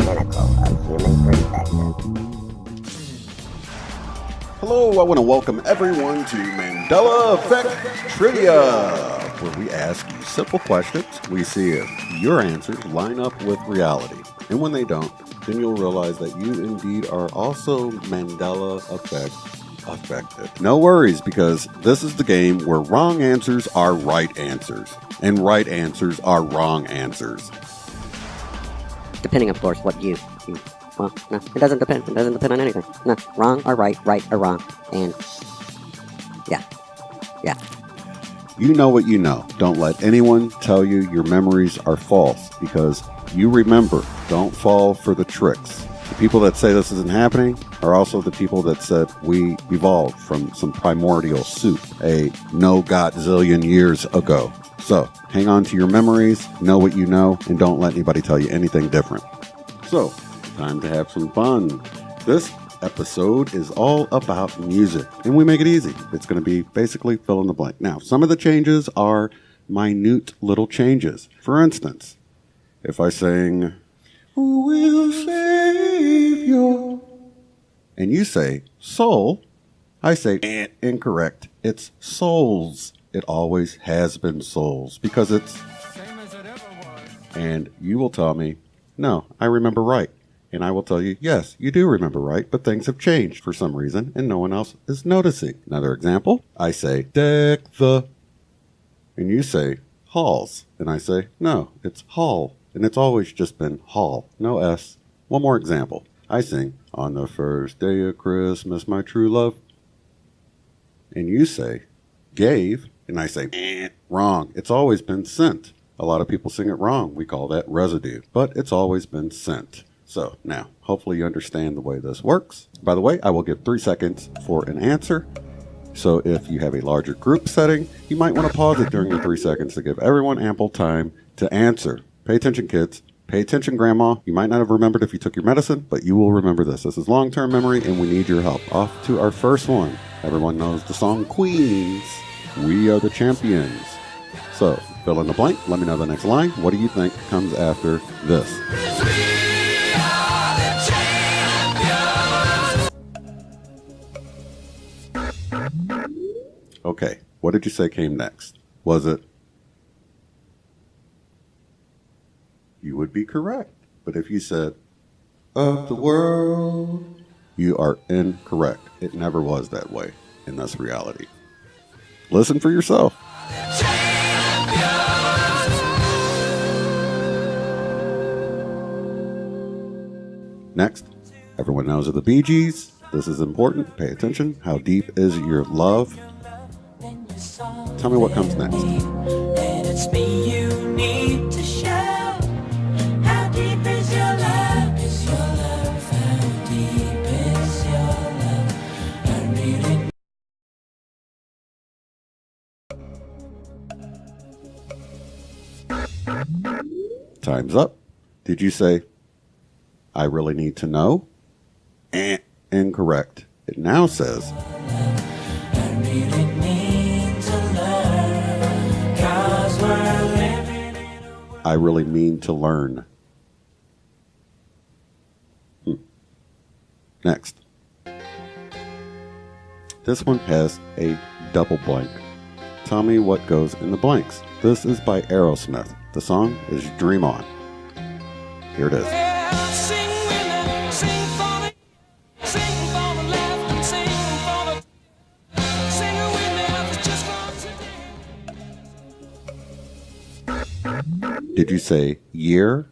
pinnacle of human perspective. Hello, I want to welcome everyone to Mandela Effect Trivia, where we ask you simple questions. We see if your answers line up with reality. And when they don't, then you'll realize that you indeed are also Mandela Effect affected. No worries, because this is the game where wrong answers are right answers, and right answers are wrong answers. Depending, of course, what you well, no, it doesn't depend. It doesn't depend on anything. No, wrong or right or wrong. And, yeah. You know what you know. Don't let anyone tell you your memories are false, because you remember. Don't fall for the tricks. The people that say this isn't happening are also the people that said we evolved from some primordial soup a no-godzillion years ago. So, hang on to your memories, know what you know, and don't let anybody tell you anything different. So, time to have some fun. This episode is all about music, and we make it easy. It's going to be basically fill in the blank. Now, some of the changes are minute little changes. For instance, if I sing, "Who will save you?" and you say soul, I say incorrect. It's souls. It always has been souls, because it's same as it ever was. And you will tell me, no, I remember right. And I will tell you, yes, you do remember right, but things have changed for some reason, and no one else is noticing. Another example, I say, deck the, and you say, halls. And I say, no, it's hall. And it's always just been hall, no S. One more example. I sing, on the first day of Christmas, my true love. And you say, gave. And I say, wrong. It's always been sent. A lot of people sing it wrong. We call that residue. But it's always been sent. So now, hopefully you understand the way this works. By the way, I will give 3 seconds for an answer. So if you have a larger group setting, you might want to pause it during the 3 seconds to give everyone ample time to answer. Pay attention, kids. Pay attention, Grandma. You might not have remembered if you took your medicine, but you will remember this. This is long-term memory, and we need your help. Off to our first one. Everyone knows the song Queens. We are the champions. So, fill in the blank. Let me know the next line. What do you think comes after this? Okay, what did you say came next? Was it? You would be correct. But if you said, of the world, you are incorrect. It never was that way in this reality. Listen for yourself. Next, everyone knows of the Bee Gees. This is important. Pay attention. How deep is your love? Tell me what comes next. And it's me you need to show. How deep is your love? Is your love? How deep is your love? I really. Time's up. Did you say, I really need to know? Incorrect. It now says, I really need to learn. 'Cause we're living in a world. I really mean to learn. Next. This one has a double blank. Tell me what goes in the blanks. This is by Aerosmith. The song is Dream On. Here it is. Well, sing with me, sing for me, sing for the left and sing for the. Sing with me, it's just for today. Did you say year?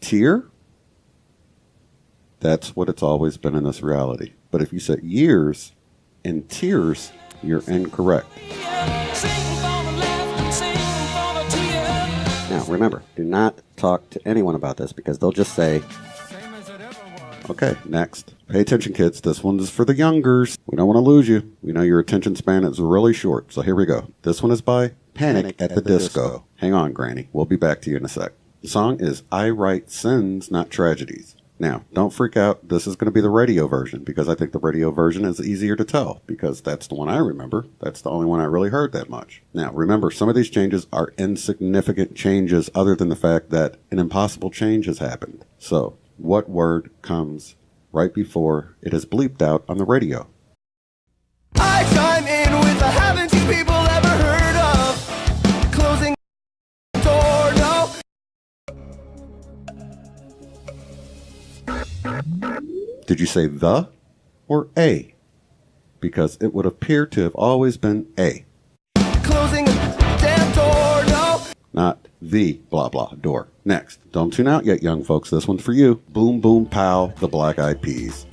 Tear? That's what it's always been in this reality. But if you said years and tears, you're incorrect. Sing for the left and sing for the tear. Now, remember, do not talk to anyone about this, because they'll just say, Same as it ever was. okay, next. Pay attention, kids. This one is for the youngers. We don't want to lose you. We know your attention span is really short. So here we go. This one is by Panic at the Disco. Hang on, Granny. We'll be back to you in a sec. The song is I Write Sins, Not Tragedies. Now, don't freak out. This is going to be the radio version, because I think the radio version is easier to tell, because that's the one I remember. That's the only one I really heard that much. Now, remember, some of these changes are insignificant changes other than the fact that an impossible change has happened. So, what word comes right before it is bleeped out on the radio? I chime in with a haven't you people ever heard of closing the door? No. Did you say the or a? Because it would appear to have always been a. Closing the damn door, no. Not the blah blah door. Next. Don't tune out yet, young folks. This one's for you. Boom Boom Pow, the Black Eyed Peas.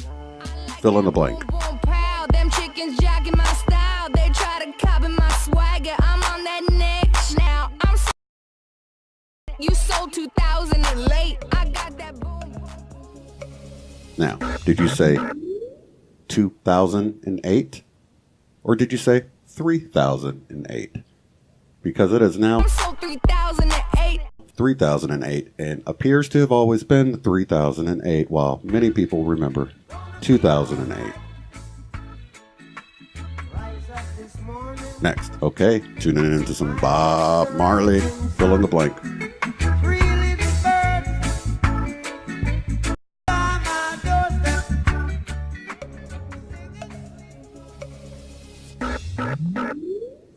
Fill in the blank. Boom, boom, pow, them chickens jacking my style. They try to copy my swagger. I'm on that next now. You sold 2000 and late. I got that boom. Now, did you say 2008? Or did you say 3008? Because it is now I'm sold 3008. 3008 and appears to have always been 3008, while many people remember 2008. Next, okay, tuning into some Bob Marley. Fill in the blank. Really the bird by my doorstep.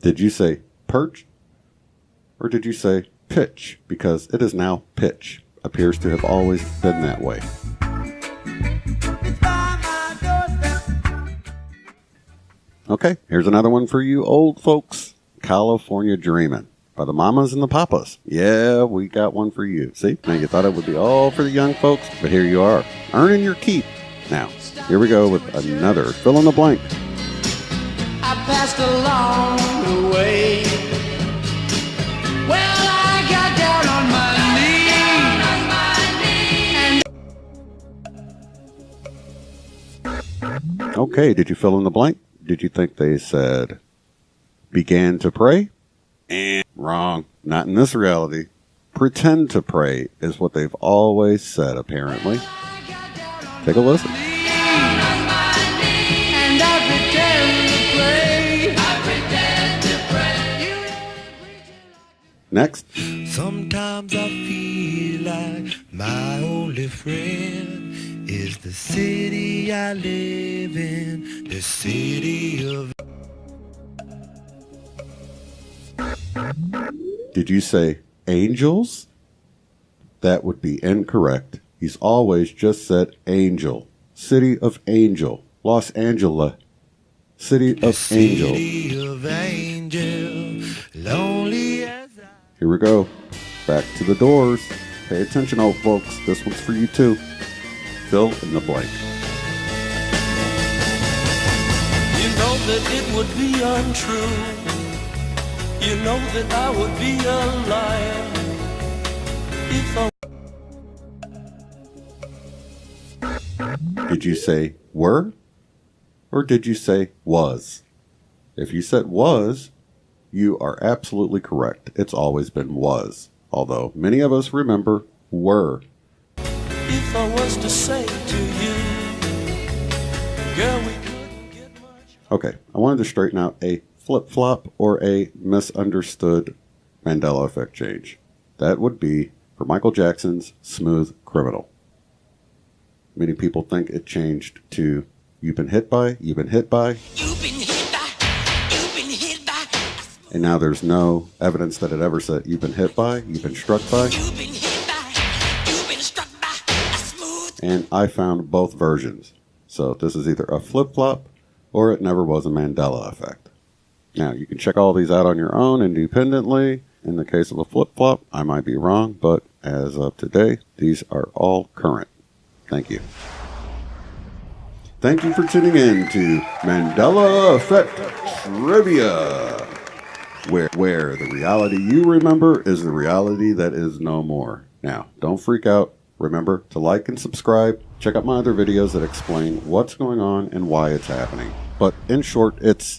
Did you say perch? Or did you say pitch? Because it is now pitch. Appears to have always been that way. It's by my doorstep. Okay, here's another one for you old folks. California Dreamin' by the Mamas and the Papas. Yeah, we got one for you. See, now you thought it would be all for the young folks, but here you are, earning your keep. Now, here we go with another fill in the blank. I passed along the way. Well, I got down on my knees. Okay, did you fill in the blank? Did you think they said began to pray? Wrong. Not in this reality. Pretend to pray is what they've always said, apparently. Take a listen. And I pretend to pray. Next. Sometimes I feel like my only friend is the city I live in, the city of... Did you say angels? That would be incorrect. He's always just said angel. City of Angel. Los Angeles. City of Angel. City of Angel, lonely as I... Here we go. Back to the Doors. Pay attention, old folks. This one's for you too. Fill in the blank. You know that it would be untrue. You know that I would be a liar if I... Did you say were? Or did you say was? If you said was, you are absolutely correct. It's always been was. Although many of us remember were. If I was to say to you, girl, we couldn't get much. Okay, I wanted to straighten out a flip-flop or a misunderstood Mandela Effect change. That would be for Michael Jackson's Smooth Criminal. Many people think it changed to You've Been Hit By, You've Been Hit By, You've been hit by, you've been hit by, and now there's no evidence that it ever said You've Been Hit By, You've Been Struck By, you've been hit by, you've been struck by a smooth. and I found both versions. So this is either a flip-flop or it never was a Mandela Effect. Now, you can check all these out on your own independently. In the case of a flip-flop, I might be wrong, but as of today, these are all current. Thank you. Thank you for tuning in to Mandela Effect Trivia, where the reality you remember is the reality that is no more. Now, don't freak out. Remember to like and subscribe. Check out my other videos that explain what's going on and why it's happening. But in short, it's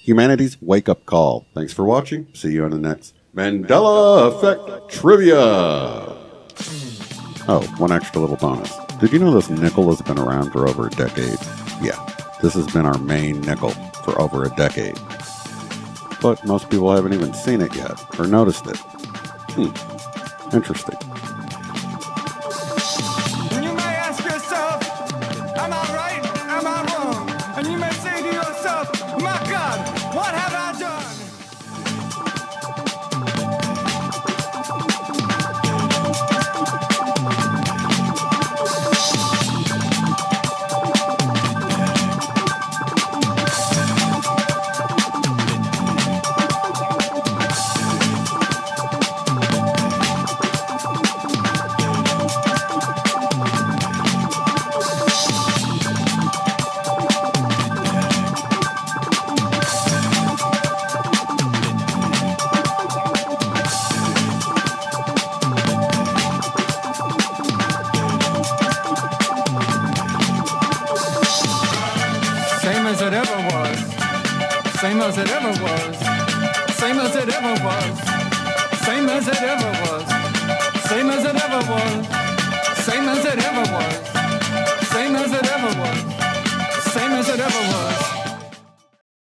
humanity's wake-up call. Thanks for watching. See you on the next Mandela Effect Trivia. Oh, one extra little bonus. Did you know this nickel has been around for over a decade? Yeah, this has been our main nickel for over a decade. But most people haven't even seen it yet or noticed it. Interesting. as it ever was. Same as it ever was. Same as it ever was. Same as it ever was. Same as it ever was.